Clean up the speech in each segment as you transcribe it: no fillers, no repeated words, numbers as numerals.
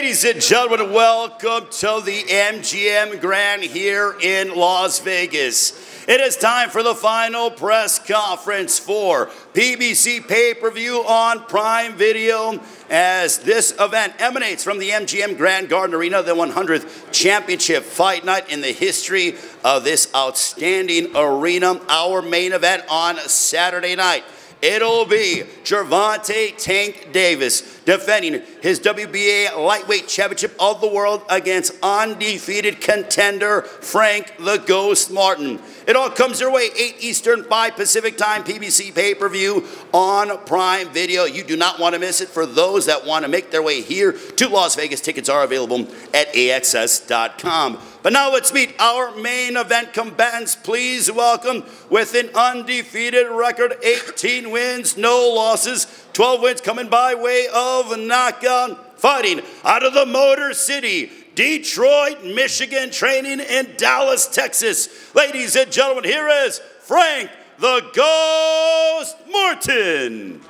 Ladies and gentlemen, welcome to the MGM Grand here in Las Vegas. It is time for the final press conference for PBC pay-per-view on Prime Video, as this event emanates from the MGM Grand Garden Arena, the 100th championship fight night in the history of this outstanding arena. Our main event on Saturday night, it'll be Gervonta "Tank" Davis defending his WBA lightweight championship of the world against undefeated contender Frank the Ghost Martin. It all comes your way, 8 Eastern, 5 Pacific time, PBC pay-per-view on Prime Video. You do not want to miss it. For those that want to make their way here to Las Vegas, tickets are available at AXS.com. But now let's meet our main event combatants. Please welcome, with an undefeated record, 18 wins, no losses, 12 wins coming by way of knockout, fighting out of the Motor City, Detroit, Michigan, training in Dallas, Texas. Ladies and gentlemen, here is Frank the Ghost Martin.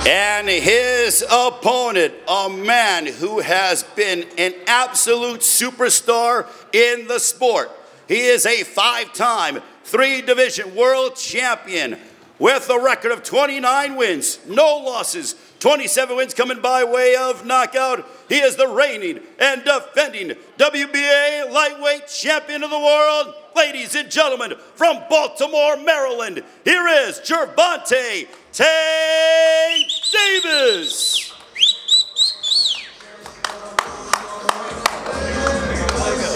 And his opponent, a man who has been an absolute superstar in the sport. He is a 5-time, 3-division world champion with a record of 29 wins, no losses, 27 wins coming by way of knockout. He is the reigning and defending WBA lightweight champion of the world. Ladies and gentlemen, from Baltimore, Maryland, here is Gervonta "Tank" Davis.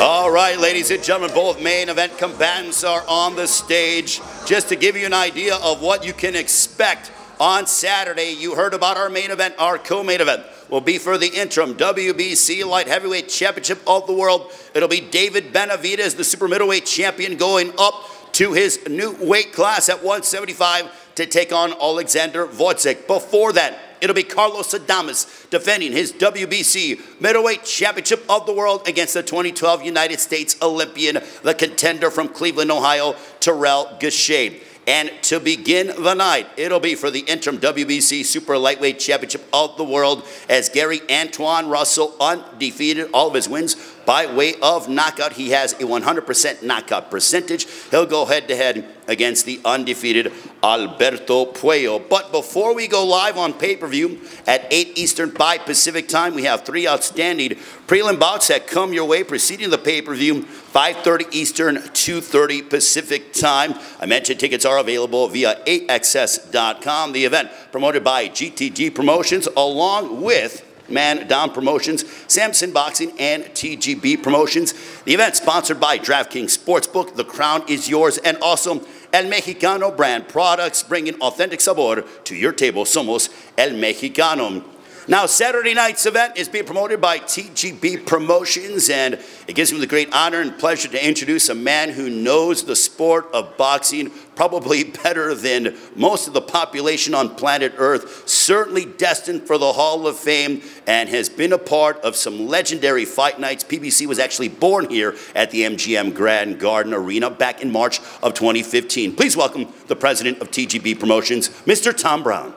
All right, ladies and gentlemen, both main event combatants are on the stage. Just to give you an idea of what you can expect on Saturday, you heard about our main event. Our co-main event will be for the interim WBC Light Heavyweight Championship of the World. It'll be David Benavidez, the super middleweight champion, going up to his new weight class at 175 to take on Alexander Wojcik. Before that, it'll be Carlos Adames defending his WBC middleweight championship of the world against the 2012 United States Olympian, the contender from Cleveland, Ohio, Terrell Gausha. And to begin the night, it'll be for the interim WBC Super Lightweight Championship of the World, as Gary Antoine Russell, undefeated, all of his wins by way of knockout. He has a 100% knockout percentage. He'll go head-to-head against the undefeated Alberto Puello. But before we go live on pay-per-view at 8 Eastern, 5 Pacific time, we have 3 outstanding prelim bouts that come your way preceding the pay-per-view, 5:30 Eastern, 2:30 Pacific time. I mentioned tickets are available via AXS.com. The event promoted by GTG Promotions, along with Man Down Promotions, Samson Boxing, and TGB Promotions. The event sponsored by DraftKings Sportsbook. The crown is yours, and also El Mexicano brand products, bringing authentic sabor to your table. Somos El Mexicano. Now, Saturday night's event is being promoted by TGB Promotions, and it gives me the great honor and pleasure to introduce a man who knows the sport of boxing probably better than most of the population on planet Earth, certainly destined for the Hall of Fame, and has been a part of some legendary fight nights. PBC was actually born here at the MGM Grand Garden Arena back in March of 2015. Please welcome the president of TGB Promotions, Mr. Tom Brown.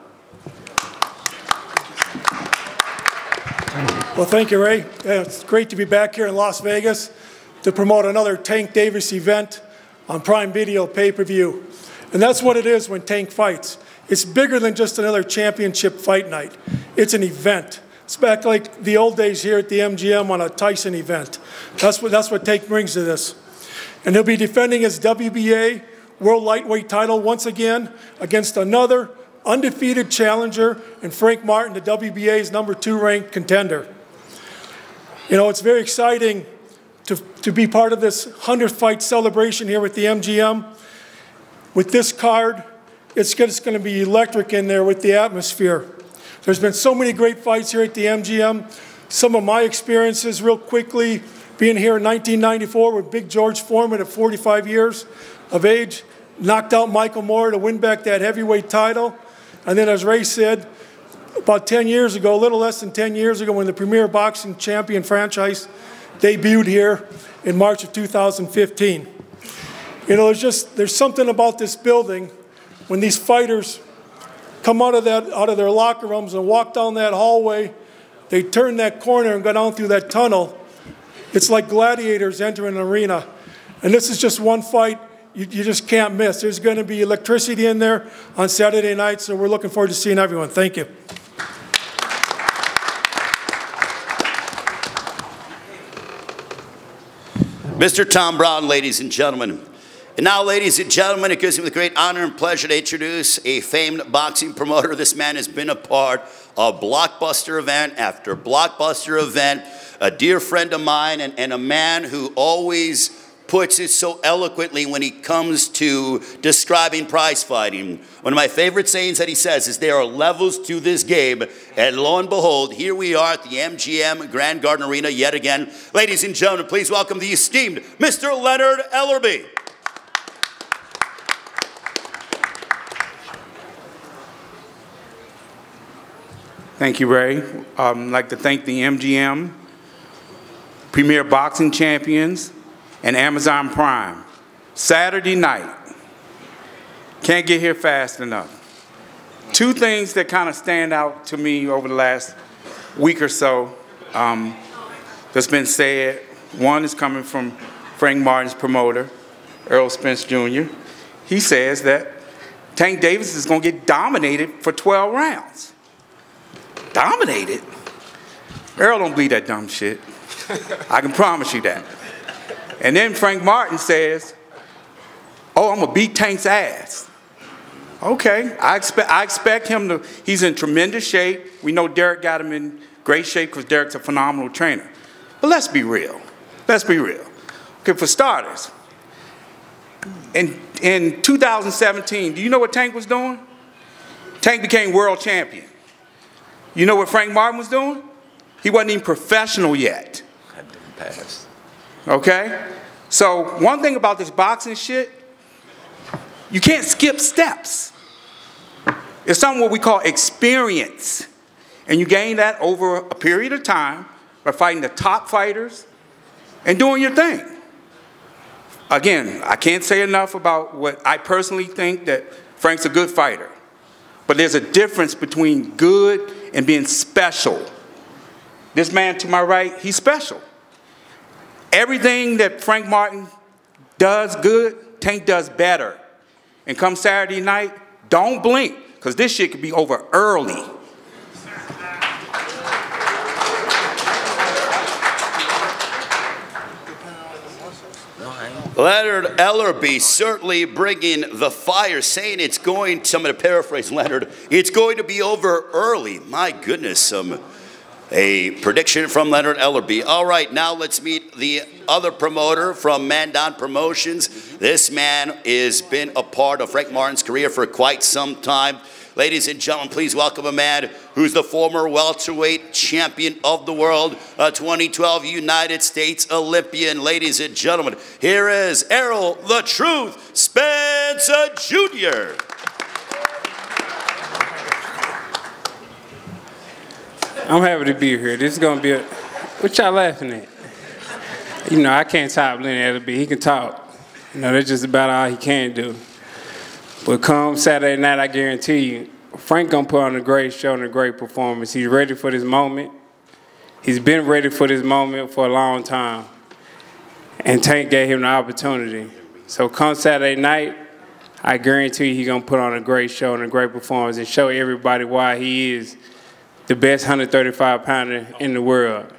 Well, thank you, Ray. It's great to be back here in Las Vegas to promote another Tank Davis event on Prime Video pay-per-view. And that's what it is when Tank fights. It's bigger than just another championship fight night. It's an event. It's back like the old days here at the MGM on a Tyson event. That's what Tank brings to this. And he'll be defending his WBA World Lightweight title once again against another undefeated challenger, and Frank Martin, the WBA's #2 ranked contender. You know, it's very exciting to be part of this 100th fight celebration here at the MGM. With this card, it's going to be electric in there with the atmosphere. There's been so many great fights here at the MGM. Some of my experiences, real quickly, being here in 1994 with Big George Foreman at 45 years of age, knocked out Michael Moore to win back that heavyweight title. And then, as Ray said, about 10 years ago, a little less than 10 years ago, when the Premier Boxing Champion franchise debuted here in March of 2015. You know, there's something about this building when these fighters come out of their locker rooms and walk down that hallway, they turn that corner and go down through that tunnel. It's like gladiators entering an arena. And this is just one fight you just can't miss. There's going to be electricity in there on Saturday night, so we're looking forward to seeing everyone. Thank you. Mr. Tom Brown, ladies and gentlemen. And now, ladies and gentlemen, it gives me the great honor and pleasure to introduce a famed boxing promoter. This man has been a part of blockbuster event after blockbuster event, a dear friend of mine, and a man who always puts it so eloquently when he comes to describing prize fighting. One of my favorite sayings that he says is there are levels to this game, and lo and behold, here we are at the MGM Grand Garden Arena yet again. Ladies and gentlemen, please welcome the esteemed Mr. Leonard Ellerbe. Thank you, Ray. I'd like to thank the MGM, Premier Boxing Champions, and Amazon Prime. Saturday night. Can't get here fast enough. Two things that kind of stand out to me over the last week or so that's been said. One is coming from Frank Martin's promoter, Errol Spence Jr. He says that Tank Davis is going to get dominated for 12 rounds. Dominated? Earl don't believe that dumb shit. I can promise you that. And then Frank Martin says, oh, I'm going to beat Tank's ass. Okay, I expect him to, he's in tremendous shape. We know Derek got him in great shape because Derek's a phenomenal trainer. But let's be real. Let's be real. Okay, for starters, in 2017, do you know what Tank was doing? Tank became world champion. You know what Frank Martin was doing? He wasn't even professional yet. That didn't pass. Okay? So one thing about this boxing shit, you can't skip steps. It's something what we call experience. And you gain that over a period of time by fighting the top fighters and doing your thing. Again, I can't say enough about what I personally think that Frank's a good fighter. But there's a difference between good and being special. This man to my right, he's special. Everything that Frank Martin does good, Tank does better. And come Saturday night, don't blink, because this shit could be over early. Leonard Ellerbe certainly bringing the fire, saying it's going to, I'm going to paraphrase Leonard, it's going to be over early. My goodness, a prediction from Leonard Ellerbe. All right, now let's meet the other promoter from Mandan Promotions. This man has been a part of Frank Martin's career for quite some time. Ladies and gentlemen, please welcome a man who's the former welterweight champion of the world, a 2012 United States Olympian. Ladies and gentlemen, here is Errol the Truth Spence Jr. I'm happy to be here. This is going to be a... What y'all laughing at? You know, I can't top Leonard Ellerbe. He can talk. You know, that's just about all he can do. But come Saturday night, I guarantee you, Frank gonna put on a great show and a great performance. He's ready for this moment. He's been ready for this moment for a long time. And Tank gave him the opportunity. So come Saturday night, I guarantee you he's gonna put on a great show and a great performance and show everybody why he is the best 135-pounder in the world.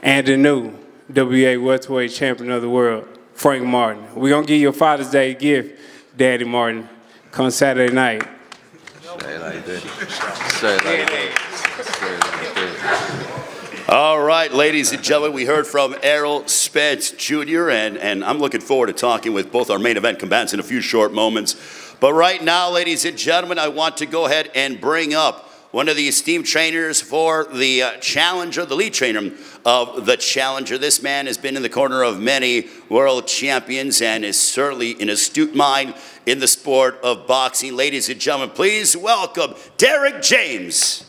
And the new WA welterweight champion of the world, Frank Martin. We're gonna give you a Father's Day gift, Daddy Martin. Come Saturday night. Say it like that. Say it like that. Say it like that. All right, ladies and gentlemen, we heard from Errol Spence Jr., and I'm looking forward to talking with both our main event combatants in a few short moments. But right now, ladies and gentlemen, I want to go ahead and bring up one of the esteemed trainers for the Challenger, the lead trainer of the Challenger. This man has been in the corner of many world champions and is certainly an astute mind in the sport of boxing. Ladies and gentlemen, please welcome Derek James.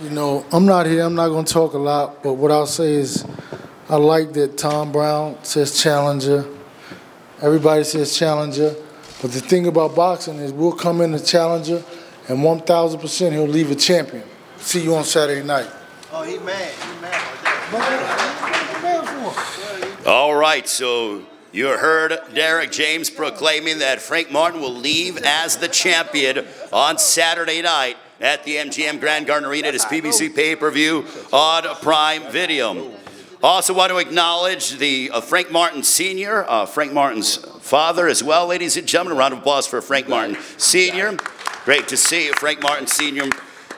You know, I'm not here, I'm not going to talk a lot, but what I'll say is I like that Tom Brown says Challenger. Everybody says challenger. But the thing about boxing is we'll come in a challenger, and 1,000% he'll leave a champion. See you on Saturday night. Oh, he mad. He mad about that. All right, so you heard Derek James proclaiming that Frank Martin will leave as the champion on Saturday night at the MGM Grand Garden Arena at his PBC pay-per-view on Prime Video. Also want to acknowledge the Frank Martin Sr., Frank Martin's father as well, ladies and gentlemen. A round of applause for Frank Martin Sr. Great to see you, Frank Martin Sr.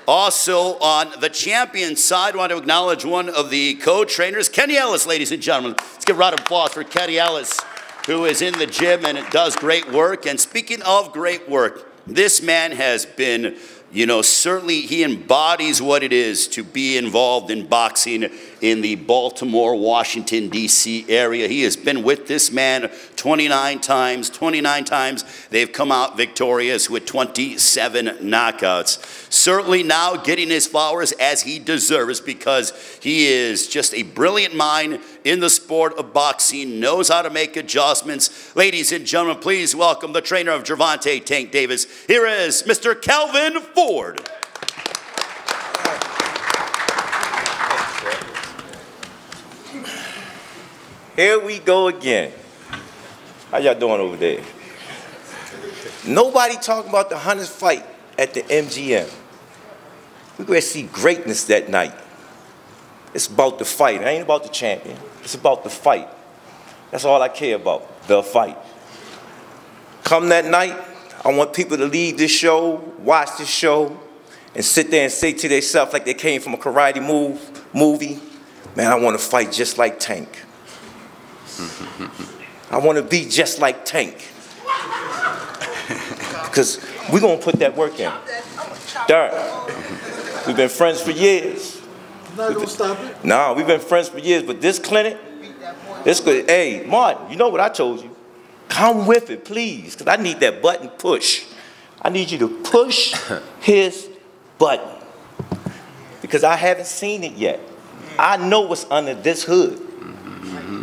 Also on the champion side, I want to acknowledge one of the co-trainers, Kenny Ellis, ladies and gentlemen. Let's give a round of applause for Kenny Ellis, who is in the gym and does great work. And speaking of great work, this man has been, you know, certainly he embodies what it is to be involved in boxing in the Baltimore, Washington, D.C. area. He has been with this man 29 times. 29 times they've come out victorious with 27 knockouts. Certainly now getting his flowers as he deserves, because he is just a brilliant mind in the sport of boxing, knows how to make adjustments. Ladies and gentlemen, please welcome the trainer of Gervonta Tank Davis. Here is Mr. Calvin Ford. Here we go again. How y'all doing over there? Nobody talking about the 100th fight at the MGM. We're going to see greatness that night. It's about the fight. It ain't about the champion. It's about the fight. That's all I care about, the fight. Come that night, I want people to leave this show, watch this show, and sit there and say to themselves like they came from a karate movie, man, I want to fight just like Tank. I want to be just like Tank. Because we're going to put that work in. Darren, we've been friends for years. Not going to stop it? No, we've been friends for years, but this clinic, this good. Hey, Martin, you know what I told you? Come with it, please, because I need that button push. I need you to push his button, because I haven't seen it yet. I know what's under this hood,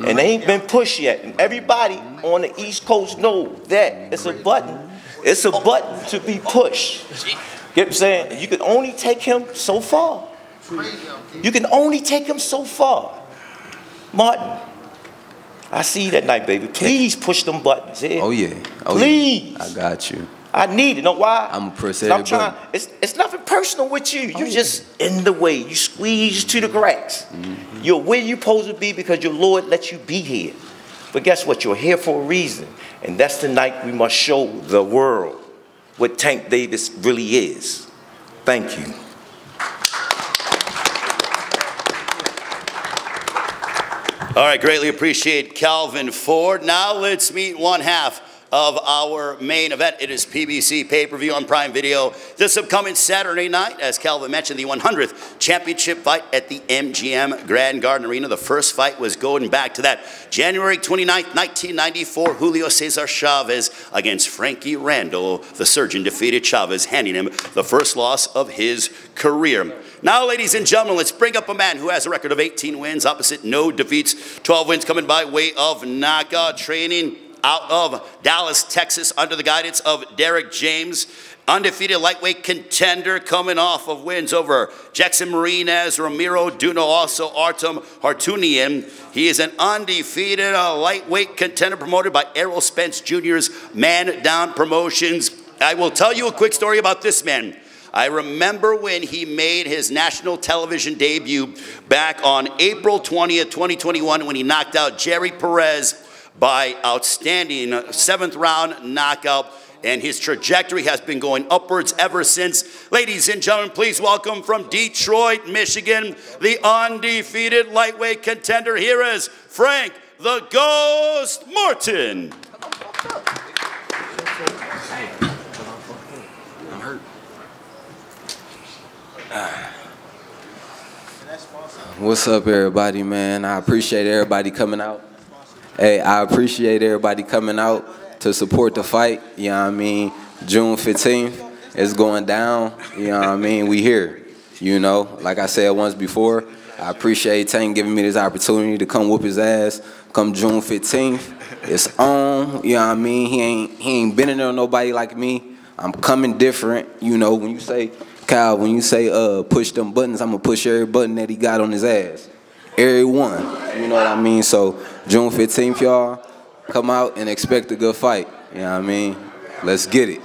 and they ain't been pushed yet. And everybody on the East Coast know that it's a button. It's a button to be pushed. Get what I'm saying? You can only take him so far. You can only take him so far. Martin, I see you that night, baby. Please push them buttons. Yeah? Oh, yeah. Oh, please. Yeah. I got you. I need it. Know why? I'm going to press every button. It's nothing personal with you. You're just in the way. You squeeze to the cracks. You're where you're supposed to be because your Lord let you be here. But guess what? You're here for a reason. And that's the night we must show the world what Tank Davis really is. Thank you. All right, greatly appreciate Calvin Ford. Now let's meet one half of our main event. It is PBC pay-per-view on Prime Video this upcoming Saturday night. As Calvin mentioned, the 100th championship fight at the MGM Grand Garden Arena. The first fight was going back to that January 29th, 1994. Julio Cesar Chavez against Frankie Randall. The surgeon defeated Chavez, handing him the first loss of his career. Now, ladies and gentlemen, let's bring up a man who has a record of 18 wins, opposite no defeats, 12 wins coming by way of knockout, training out of Dallas, Texas, under the guidance of Derek James. Undefeated lightweight contender coming off of wins over Jackson Marinez, Ramiro Duno, also Artem Hartunian. He is an undefeated lightweight contender promoted by Errol Spence Jr.'s Man Down Promotions. I will tell you a quick story about this man. I remember when he made his national television debut back on April 20th, 2021, when he knocked out Jerry Perez by outstanding 7th round knockout, and his trajectory has been going upwards ever since. Ladies and gentlemen, please welcome from Detroit, Michigan, the undefeated lightweight contender. Here is Frank the Ghost Martin. I'm hurt. What's up, everybody, man? I appreciate everybody coming out. Hey, I appreciate everybody coming out to support the fight. You know what I mean? June 15th is going down. You know what I mean? We here. You know, like I said once before, I appreciate Tank giving me this opportunity to come whoop his ass come June 15th. It's on, you know what I mean? He ain't been in there with nobody like me. I'm coming different, you know, when you say, Kyle, when you say push them buttons, I'm gonna push every button that he got on his ass. Every one, you know what I mean? So June 15th, y'all, come out and expect a good fight, you know what I mean? Let's get it.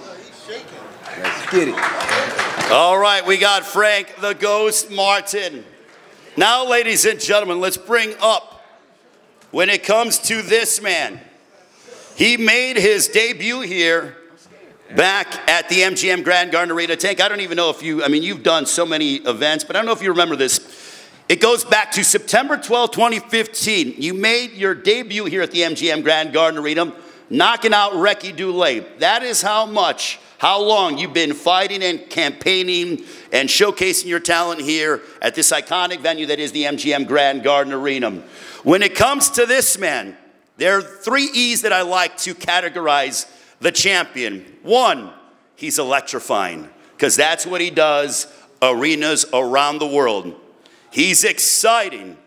Let's get it. All right, we got Frank the Ghost Martin. Now, ladies and gentlemen, let's bring up, when it comes to this man, he made his debut here back at the MGM Grand Garden Arena. Tank, I don't even know if you've done so many events, but I don't know if you remember this. It goes back to September 12, 2015. You made your debut here at the MGM Grand Garden Arena, knocking out Recky Dulé. That is how long you've been fighting and campaigning and showcasing your talent here at this iconic venue that is the MGM Grand Garden Arena. When it comes to this man, there are 3 E's that I like to categorize the champion. 1, he's electrifying, because that's what he does arenas around the world. He's exciting.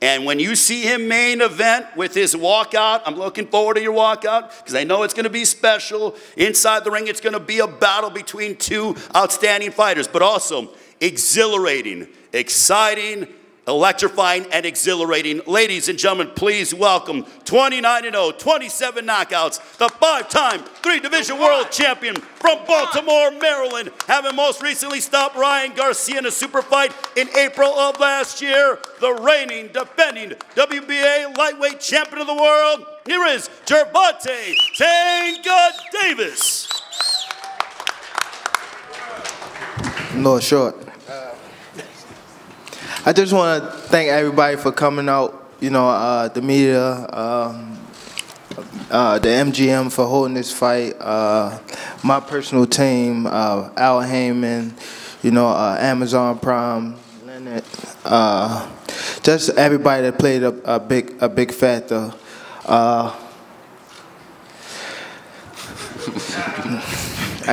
And when you see him main event with his walkout, I'm looking forward to your walkout because I know it's going to be special. Inside the ring, it's going to be a battle between 2 outstanding fighters, but also exhilarating, exciting, electrifying, and exhilarating. Ladies and gentlemen, please welcome 29-0, 27 knockouts, the 5-time 3-division world champion from Baltimore, Maryland, having most recently stopped Ryan Garcia in a super fight in April of last year, the reigning, defending WBA lightweight champion of the world. Here is Gervonta Davis. No, short. I just want to thank everybody for coming out, you know, the media, the MGM for holding this fight, my personal team, Al Heyman, you know, Amazon Prime, Leonard, just everybody that played a big factor. I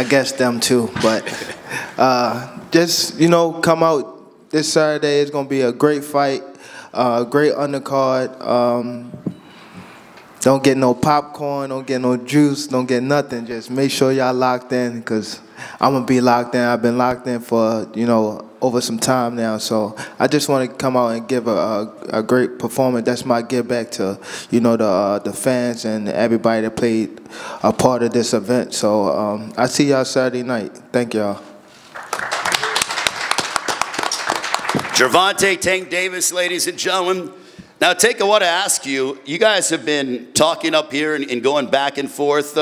guess them too, but just, you know, come out this Saturday. It's going to be a great fight, great undercard. Don't get no popcorn, don't get no juice, don't get nothing. Just make sure y'all locked in, because I'm going to be locked in. I've been locked in for, you know, over some time now. So I just want to come out and give a great performance. That's my give back to, you know, the fans and everybody that played a part of this event. So I see y'all Saturday night. Thank y'all. Gervonta Tank Davis, ladies and gentlemen. Now, Tank, I want to ask you, you guys have been talking up here and going back and forth.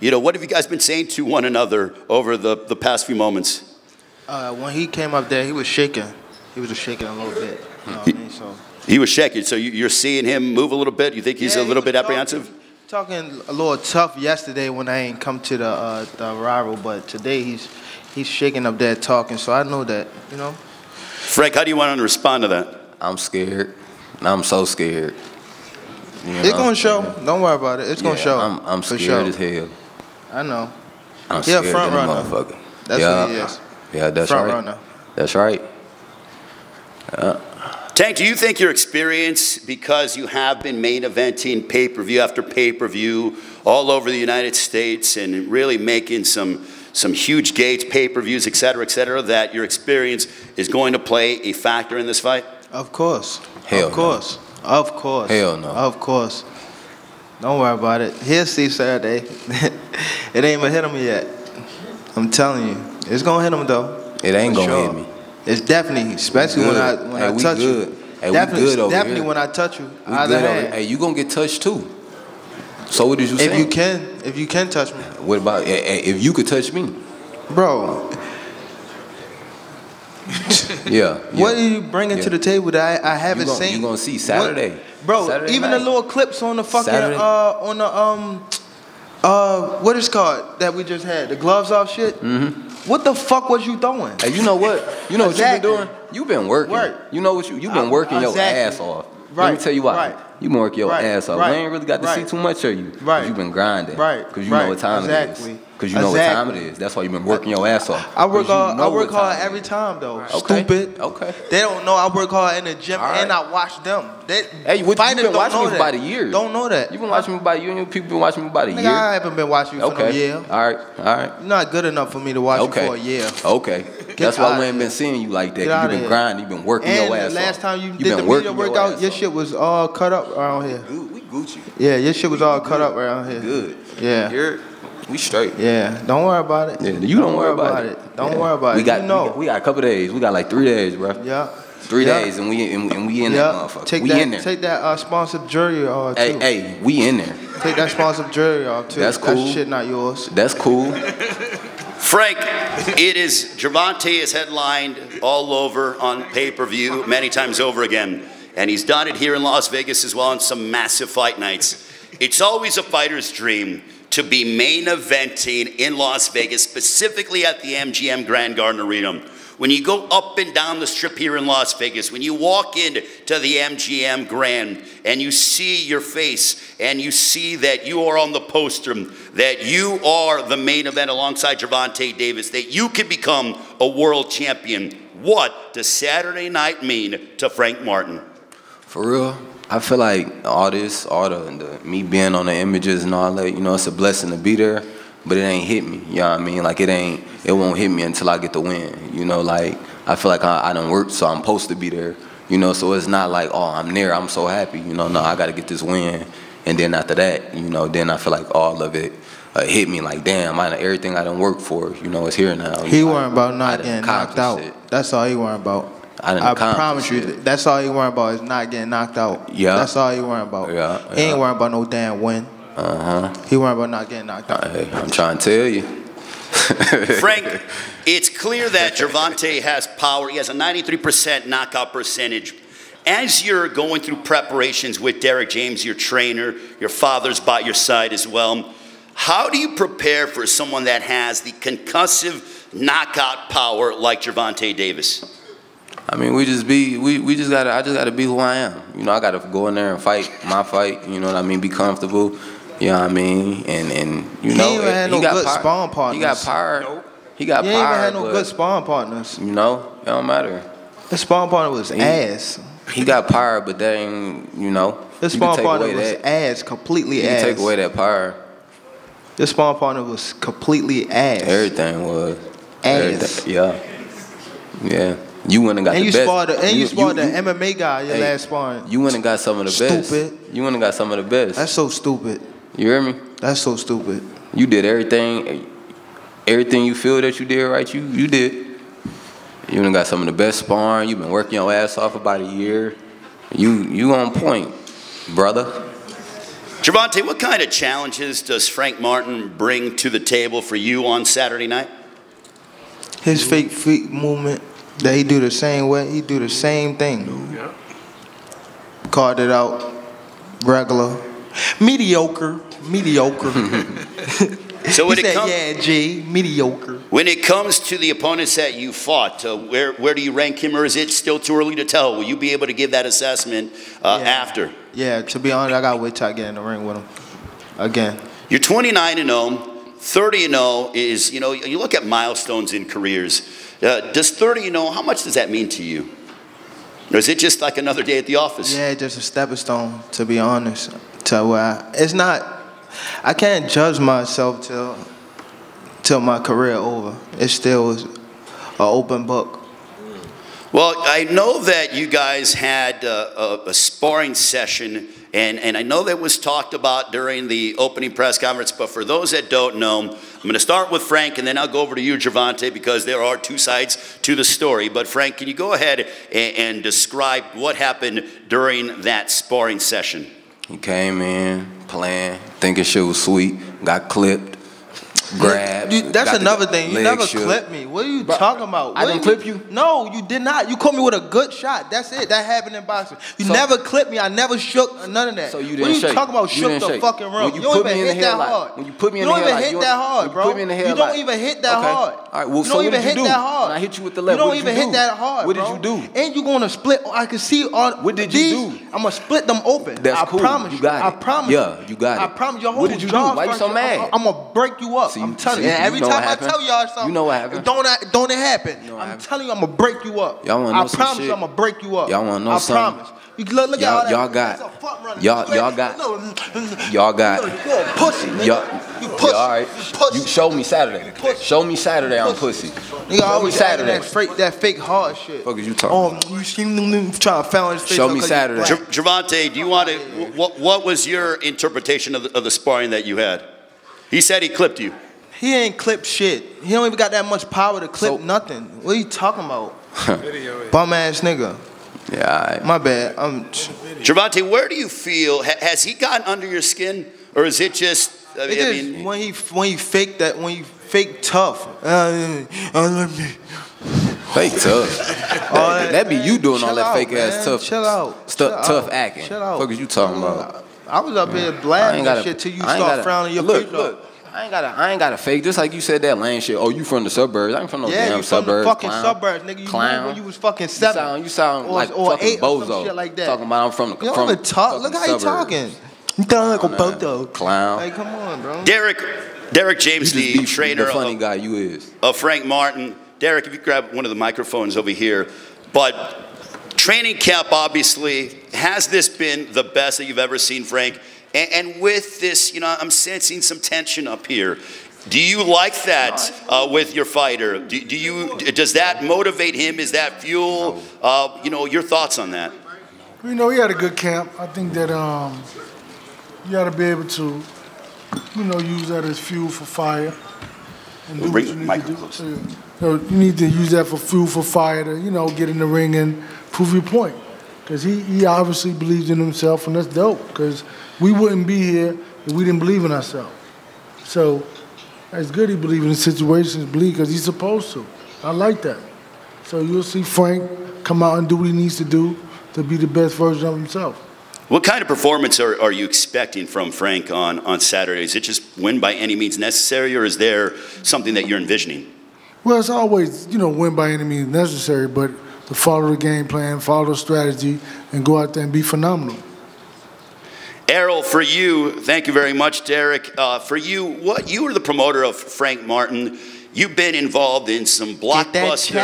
You know, what have you guys been saying to one another over the past few moments? When he came up there, he was shaking. He was just shaking a little bit. You know what I mean? So he was shaking. So you're seeing him move a little bit? You think he's a little bit apprehensive? Talking a little tough yesterday when I ain't come to the rival, but today he's shaking up there talking. So I know that, you know. Frank, how do you want to respond to that? I'm scared. I'm so scared. You know? It's going to show. Don't worry about it. It's going to show. I'm scared as hell. I know. I'm scared a front runner. Motherfucker. That's what he is. Yeah, that's front right. Runner. That's right. Tank, do you think your experience, because you have been main eventing pay-per-view after pay-per-view all over the United States and really making some huge gates, pay-per-views, et cetera, that your experience is going to play a factor in this fight? Of course. Hell of course. No. Of course. Hell no. Of course. Don't worry about it. He'll see Saturday. It ain't even hit him yet. I'm telling you. It's going to hit him, though. It ain't going to hit me. It's definitely, especially when I touch you. Hey, definitely when I touch you. Hey, you going to get touched, too. So what did you say? If you can touch me. What about if you could touch me? Bro. Yeah. What are you bringing to the table that I haven't seen? You're going to see Saturday. Bro, Saturday even night. the little clips on the fucking, on the, what is it called that we just had? The gloves off shit? Mm-hmm. What the fuck was you throwing? Hey, you know what? You know Exactly. what you've been doing? You've been working. Right. You know what you've been working your ass off. Right. Let me tell you why. Right. You been working your ass off. Right. We ain't really got to see too much of you. Right. You been grinding. Right. Because you know what time it is. Because you know what time it is. That's why you been working your ass off. I work hard every time though. Okay. Stupid. Okay. They don't know I work hard in the gym and I watch them. Hey, you been watching me for about a year. Don't know that. You been watching me about a year, and people been watching me about a year. I haven't been watching you for no year. All right. You're not good enough for me to watch you for a year. Okay. That's why we ain't been seeing you like that. You been grinding. You been working your ass off. And the last time you did the media workout, your shit was all cut up around here. We Gucci. Yeah, your shit was all cut up around here. Good. Yeah. We straight. Yeah, don't worry about it. Yeah, you don't worry about it. Don't worry about it. We got a couple days. We got like 3 days, bro. Yeah. 3 days, and we in that motherfucker. We in there. Take that sponsored jewelry off too. Hey, we in there. Take that sponsored jewelry off too. That's cool. That shit not yours. That's cool. Frank, it is Gervonta is headlined all over on pay-per-view many times over again. And he's done it here in Las Vegas as well on some massive fight nights. It's always a fighter's dream to be main eventing in Las Vegas, specifically at the MGM Grand Garden Arena. When you go up and down the strip here in Las Vegas, when you walk into the MGM Grand and you see your face and you see that you are on the poster, that you are the main event alongside Gervonta Davis, that you could become a world champion, what does Saturday night mean to Frank Martin? For real, I feel like me being on the images and all that, you know, it's a blessing to be there, but it ain't hit me, you know what I mean? Like it won't hit me until I get the win, you know, like I feel like I done worked, so I'm supposed to be there, you know, so it's not like, oh, I'm there, I'm so happy, you know, no, I gotta get this win, and then after that, you know, then I feel like all of it hit me like, damn, everything I done worked for, you know, it's here now. He worried about not getting knocked out. That's all he worried about. I promise you, that's all he worried about is not getting knocked out. Yeah. That's all he worried about. Yeah. He ain't worried about no damn win. He worried about not getting knocked out. Hey, I'm trying to tell you. Frank, it's clear that Gervonta has power. He has a 93% knockout percentage. As you're going through preparations with Derek James, your trainer, your father's by your side as well, how do you prepare for someone that has the concussive knockout power like Gervonta Davis? I mean, I just gotta be who I am. You know, I gotta go in there and fight my fight, you know what I mean, be comfortable, you know what I mean? And you know, he ain't had no good sparring partners. He got power. Nope. He got power. He ain't even had no good sparring partners. You know, it don't matter. His sparring partner was ass. He got power, but that ain't, you know. His sparring partner was ass, completely ass. You take away that power. His sparring partner was completely ass. Everything was. Ass. Everything. Yeah. You went and got the best. You sparred the MMA guy your last sparring. You went and got some of the best. Stupid. You went and got some of the best. That's so stupid. You hear me? That's so stupid. You did everything. Everything you feel that you did right, you did. You done got some of the best sparring. You've been working your ass off about a year. You on point, brother. Gervonta, what kind of challenges does Frank Martin bring to the table for you on Saturday night? His fake feet movement that he do the same way. He do the same thing. Yeah. Called it out. Regular. Mediocre. So when mediocre. When it comes to the opponents that you fought, where do you rank him, or is it still too early to tell? Will you be able to give that assessment after? Yeah, to be honest, I got to wait till I get in the ring with him again. You're 29-0. 30-0 is, you know, you look at milestones in careers. Does 30-0, how much does that mean to you? Or is it just like another day at the office? Yeah, just a stepping stone, to be honest. To where it's not, I can't judge myself till my career over. It still is an open book. Well, I know that you guys had a sparring session, and I know that was talked about during the opening press conference, but for those that don't know, I'm going to start with Frank, and then I'll go over to you, Gervonta, because there are two sides to the story. But Frank, can you go ahead and describe what happened during that sparring session? He came in, playing, thinking shit was sweet, got clipped. grab. That's another thing. You leg never shook. clipped me. What are you talking about? I didn't clip you? No, you did not. You caught me with a good shot. That's it. That happened in boxing. You never clipped me. I never shook none of that. So you What didn't are you shake. talking about? You Shook didn't the shake. fucking room. When You you don't put even me in the hit that headlock. hard. When you put me in You the don't even headlock, hit you that hard, you bro. put me in the You headlock. don't even hit that Okay. hard. All right, well, you so don't what even did you hit do? that hard. When I hit you with the You left, don't what did even you hit do? that hard, What did bro. you do? And you gonna split? I can see all. What did you do? I'm gonna split them open. That's I cool. promise You got it. I promise. Yeah, you got it. I promise. Your whole What did you do? jaw Why you so structure, mad? I'm gonna break you up. See, I'm telling see, you. you Every know what time I happened. tell y'all something, You know what happened. Don't it happen? You know what I'm happened. telling you, I'm gonna break you up. Y'all wanna know I some promise shit? you, I'm gonna break you up. Y'all wanna know I something? promise. You look at all that. Y'all got- That's a front runner. y'all got- y'all got- You're a pussy, nigga. You pussy. Yeah, all right. You pussy. You show me Saturday. Pussy. Show me Saturday I'm pussy. Nigga always Saturday. Saturday. That fake hard shit. Fuck is you talking about? You see him trying to found his face. Show up me 'cause you Saturday. black. Gervonta, do you want to? What was your interpretation of the sparring that you had? He said he clipped you. He ain't clipped shit. He don't even got that much power to clip So- nothing. What are you talking about? Bum ass nigga. Yeah, all right. My bad. Gervonta, where do you feel? Has he gotten under your skin, or is it just? I mean, when he faked that, when he fake tough. Fake tough. That be you doing all that fake ass tough. Chill out. Tough acting. Chill out. Fuck is you talking about? I was up here blasting that shit till you start frowning your face. Look. I ain't got to fake. Just like you said that lame shit. Oh, you from the suburbs? I ain't from no Yeah, damn you from suburbs. the fucking clown. suburbs, nigga. You Clown. knew when you was fucking 7. You sound like or fucking 8 or some bozo. shit like that. Talking about I'm from the You from don't even talk. fucking Look how you suburbs. talking. You sound like a bozo. Clown. Hey, come on, bro. Derek James, You just the be trainer the funny guy you is. of Frank Martin. Derek, if you grab one of the microphones over here. But training camp, obviously, has this been the best that you've ever seen, Frank? And with this, I'm sensing some tension up here. Do you like that with your fighter? Does that motivate him? Is that fuel? Your thoughts on that? He had a good camp. I think that you got to be able to, use that as fuel for fire. And do what you need to do. You need to use that for fuel for fire to, get in the ring and prove your point. Because he obviously believes in himself, and that's dope. Because we wouldn't be here if we didn't believe in ourselves. So it's good he believes in situations, because he's supposed to. I like that. So you'll see Frank come out and do what he needs to do to be the best version of himself. What kind of performance are you expecting from Frank on Saturday? Is it just win by any means necessary, or is there something that you're envisioning? Well, it's always, win by any means necessary, but to follow the game plan, follow the strategy, and go out there and be phenomenal. Errol, for you, thank you very much, Derek. For you, you were the promoter of Frank Martin. You've been involved in some blockbuster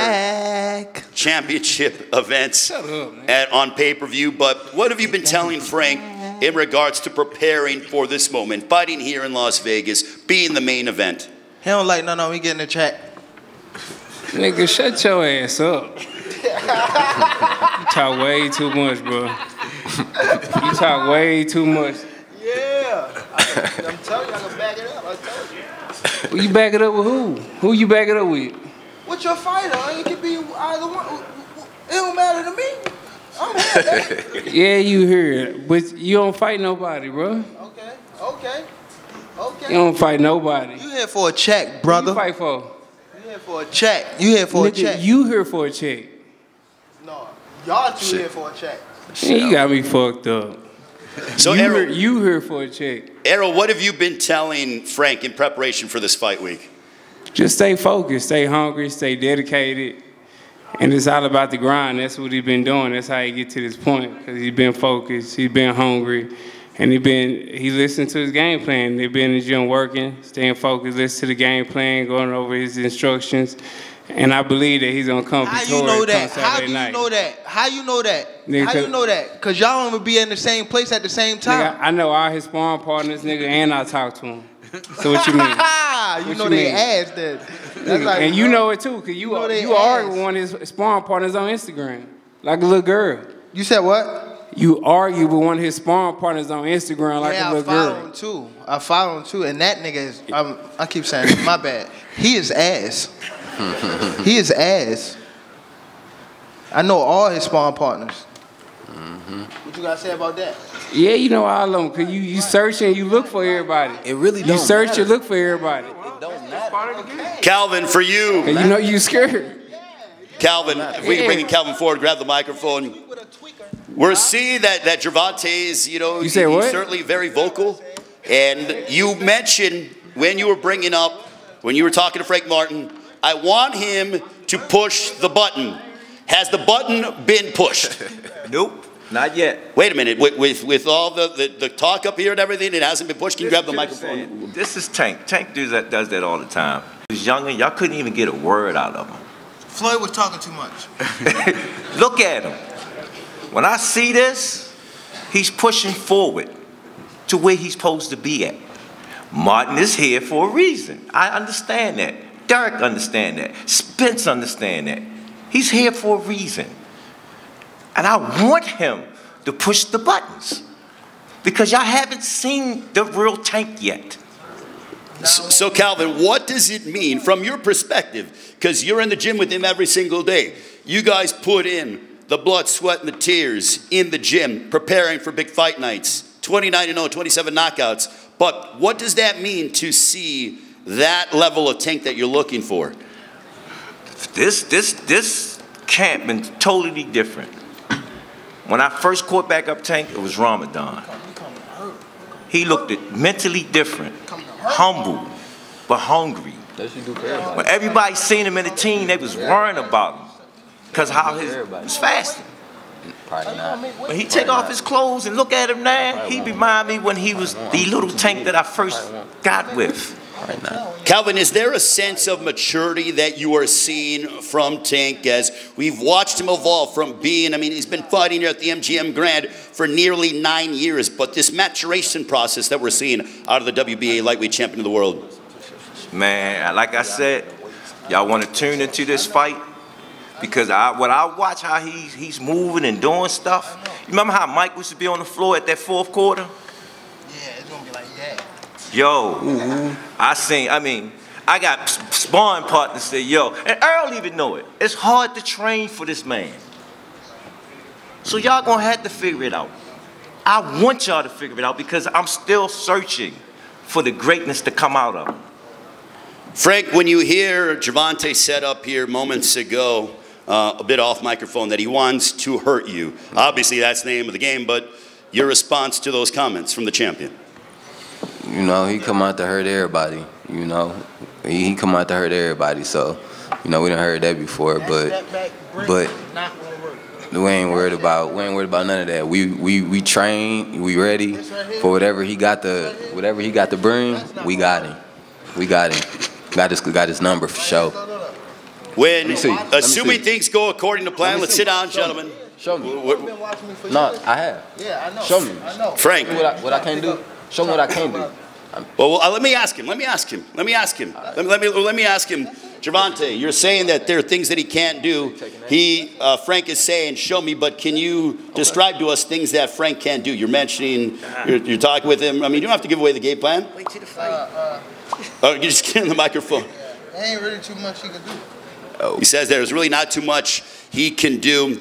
championship events on pay-per-view, but what have you been telling Frank in regards to preparing for this moment, fighting here in Las Vegas, being the main event? He don't like no, we get in the chat. Nigga, shut your ass up. You talk way too much, bro. You talk way too much. Yeah. I'm telling you, I can back it up. I told you. Well, you back it up with who? Who you back it up with? What's your fighter? It could be either one. It don't matter to me. I'm here, baby. Yeah, you here, but you don't fight nobody, bro. Okay. You don't fight nobody. You here for a check, brother. Who you fight for? You here for a check. You here for a check. You here for a check. No, y'all two here for a check. Yeah, you got me fucked up. So you here for a check. Errol, what have you been telling Frank in preparation for this fight week? Just stay focused, stay hungry, stay dedicated. And it's all about the grind. That's what he's been doing. That's how he get to this point. Because he's been focused, he's been hungry, and he listened to his game plan. They've been in the gym working, staying focused, listen to the game plan, going over his instructions. And I believe that he's gonna come victorious come Saturday night. How you know that? Nigga, how you know that? Because y'all don't even be in the same place at the same time. Nigga, I know all his sparring partners, nigga, and I talk to him. So what you mean? You know they ass then. Nigga, like, and you know it too, because you argue with one of his sparring partners on Instagram, like a little girl. You said what? You argue with one of his sparring partners on Instagram like a little girl. I follow him too. And that nigga is, I keep saying it, my bad. He is ass. He is ass. I know all his sparring partners. What you gotta say about that? Yeah, you know all of them, because you search and you look for everybody. It really don't You search matter. and look for everybody. It don't Calvin, for you. Hey, you know you scared. Calvin, if we can bring in Calvin forward, grab the microphone. We're seeing that Gervonta is, you know, you say he's what? certainly very vocal. And you mentioned when you were bringing up, when you were talking to Frank Martin, I want him to push the button. Has the button been pushed? Nope, not yet. Wait a minute. With all the talk up here and everything, it hasn't been pushed. Can you grab the microphone? This is Tank. Tank does that all the time. He was younger. Y'all couldn't even get a word out of him. Floyd was talking too much. Look at him. When I see this, he's pushing forward to where he's supposed to be at. Martin is here for a reason. I understand that. Derek understand that. Spence understand that. He's here for a reason. And I want him to push the buttons because y'all haven't seen the real Tank yet. So Calvin, what does it mean from your perspective? Because you're in the gym with him every single day. You guys put in the blood, sweat, and the tears in the gym, preparing for big fight nights. 29-0, 27 knockouts. But what does that mean to see that level of Tank that you're looking for? This camp been totally different. When I first caught back up Tank, it was Ramadan. He looked mentally different, humble, but hungry. When everybody seen him in the team, they was worrying about him because how he was fasting. When he take off his clothes and look at him now, he remind me when he was the little Tank that I first got with. Calvin, is there a sense of maturity that you are seeing from Tank as we've watched him evolve from being, I mean, he's been fighting here at the MGM Grand for nearly 9 years, but this maturation process that we're seeing out of the WBA lightweight champion of the world? Man, like I said, y'all want to tune into this fight? Because when I watch how he's moving and doing stuff, you remember how Mike used to be on the floor at that fourth quarter? Yeah, it's going to be like that. Yo, I got sparring partners say, yo, and Earl even know it. It's hard to train for this man. So y'all gonna have to figure it out. I want y'all to figure it out because I'm still searching for the greatness to come out of him. Frank, when you hear Gervonta said up here moments ago, a bit off microphone, that he wants to hurt you, obviously that's the name of the game, but your response to those comments from the champion? You know, he come out to hurt everybody, you know. He come out to hurt everybody, so, you know, we done heard that before, but we ain't worried about none of that. We train, we ready for whatever he got to bring, we got him. We got him. Got his number for sure. When, assuming things go according to plan, let's sit down, gentlemen. Show me. No, I have. Yeah, I know. Show me. Frank. What I can't do. Show me what I can do. Well, let me ask him. Let me ask him, Gervonta, you're saying that there are things that he can't do. Frank is saying, show me, but can you describe to us things that Frank can't do? You're mentioning, you're talking with him. I mean, you don't have to give away the game plan. Wait till the fight. Oh, you just get in the microphone. There ain't really too much he can do. He says there's really not too much he can do.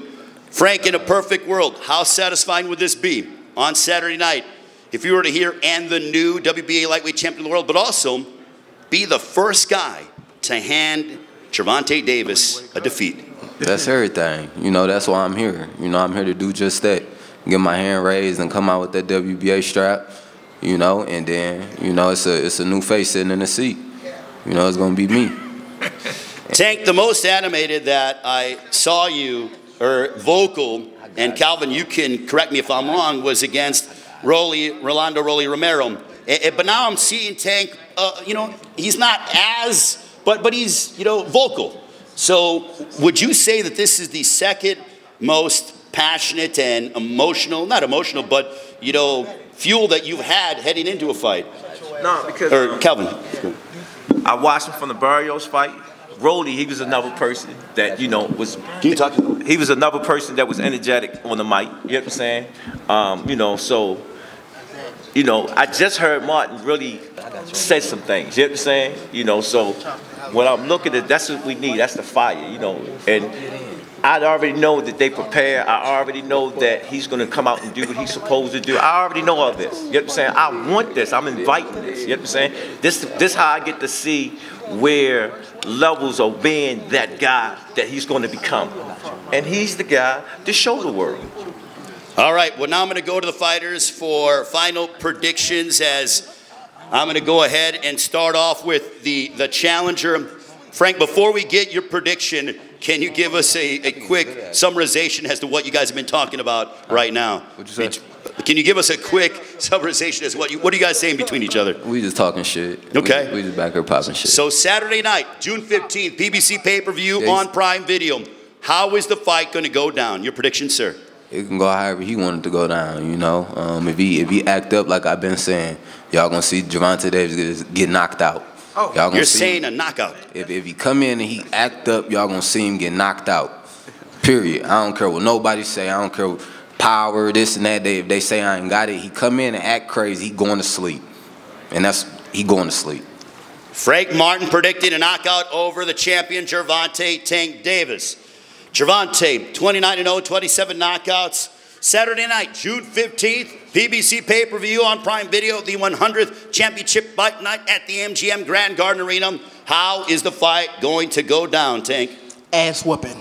Frank, in a perfect world, how satisfying would this be on Saturday night if you were to hear and the new WBA lightweight champion of the world, but also be the first guy to hand Gervonta Davis a defeat? That's everything. You know, that's why I'm here. You know, I'm here to do just that. Get my hand raised and come out with that WBA strap, you know, and then, you know, it's a new face sitting in the seat. You know, it's going to be me. Tank, the most animated that I saw you, or vocal, and Calvin, you can correct me if I'm wrong, was against Rolando Romero. But now I'm seeing Tank, you know, he's not as, but he's, you know, vocal. So would you say that this is the second most passionate and emotional, not emotional, but, you know, fuel that you've had heading into a fight? No, because... Or Calvin. I watched him from the Barrios fight. Rolly, he was another person that, you know, was... Can you talk to him? He was another person that was energetic on the mic, you know what I'm saying? You know, so, you know, I just heard Martin really say some things, you know what I'm saying? You know, so when I'm looking at, that's what we need, that's the fire, you know, and I already know that they prepare. I already know that he's going to come out and do what he's supposed to do. I already know all this. You know what I'm saying? I want this. I'm inviting this. You know what I'm saying? This how I get to see where levels of being that guy that he's going to become. And he's the guy to show the world. All right, well, now I'm going to go to the fighters for final predictions, as I'm going to go ahead and start off with the challenger. Frank, before we get your prediction, can you give us a quick summarization as to what you guys have been talking about right now? What'd you say? Can you give us a quick summarization as what are you guys saying between each other? We just talking shit. Okay. We just back here popping shit. So Saturday night, June 15th, PBC pay-per-view on Prime Video. How is the fight going to go down? Your prediction, sir? It can go however he wanted to go down, you know. If he act up like I've been saying, y'all gonna see Gervonta Davis get knocked out. Oh, you're saying a knockout. If he come in and he act up, y'all gonna see him get knocked out. Period. I don't care what nobody say. I don't care what power, this and that. If they say I ain't got it, he come in and act crazy, he going to sleep. And he going to sleep. Frank Martin predicting a knockout over the champion Gervonta Tank Davis. Gervonta, 29-0, 27 knockouts. Saturday night, June 15th, PBC pay-per-view on Prime Video, the 100th championship fight night at the MGM Grand Garden Arena. How is the fight going to go down, Tank? Ass whooping.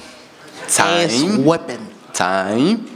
Time. Ass whooping. Time.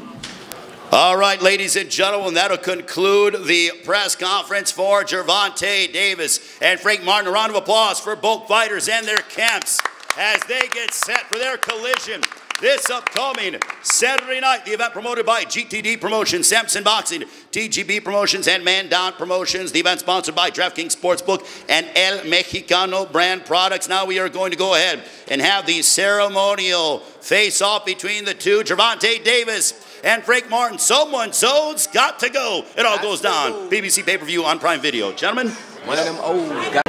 All right, ladies and gentlemen, that'll conclude the press conference for Gervonta Davis and Frank Martin. A round of applause for both fighters and their camps as they get set for their collision this upcoming Saturday night. The event promoted by GTD Promotions, Samson Boxing, TGB Promotions, and Man Down Promotions. The event sponsored by DraftKings Sportsbook and El Mexicano brand products. Now we are going to go ahead and have the ceremonial face-off between the two, Gervonta Davis and Frank Martin. So's got to go. It all goes down. BBC pay-per-view on Prime Video. Gentlemen. One of them old guys.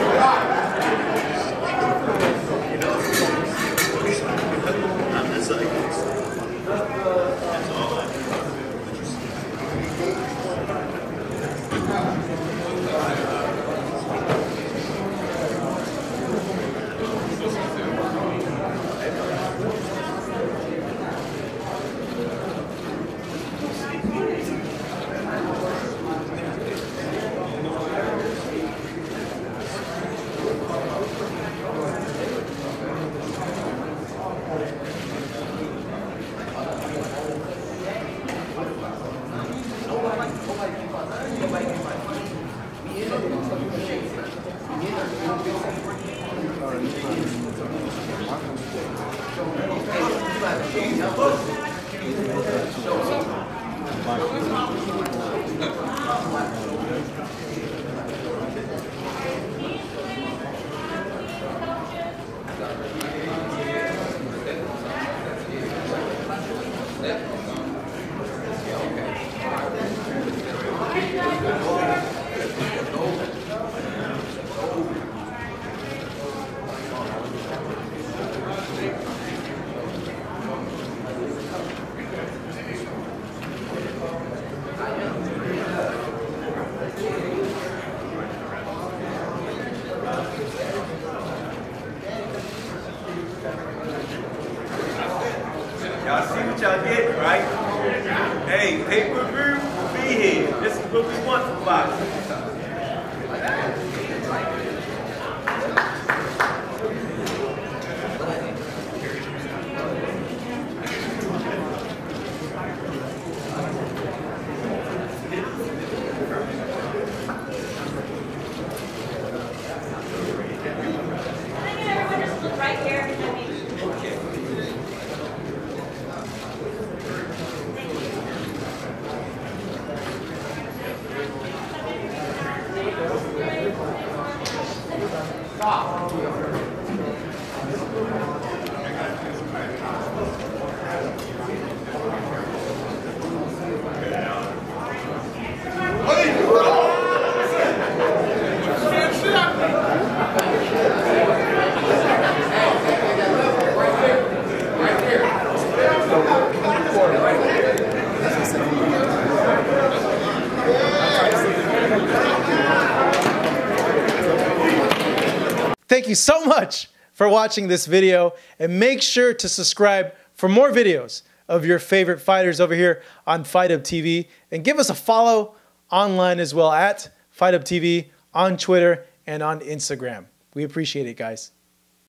Y'all see what y'all get, right? Hey, pay-per-view will be here. This is what we want from boxing. Thank you so much for watching this video, and make sure to subscribe for more videos of your favorite fighters over here on Fight Up TV, and give us a follow online as well at Fight Up TV on Twitter and on Instagram. We appreciate it, guys.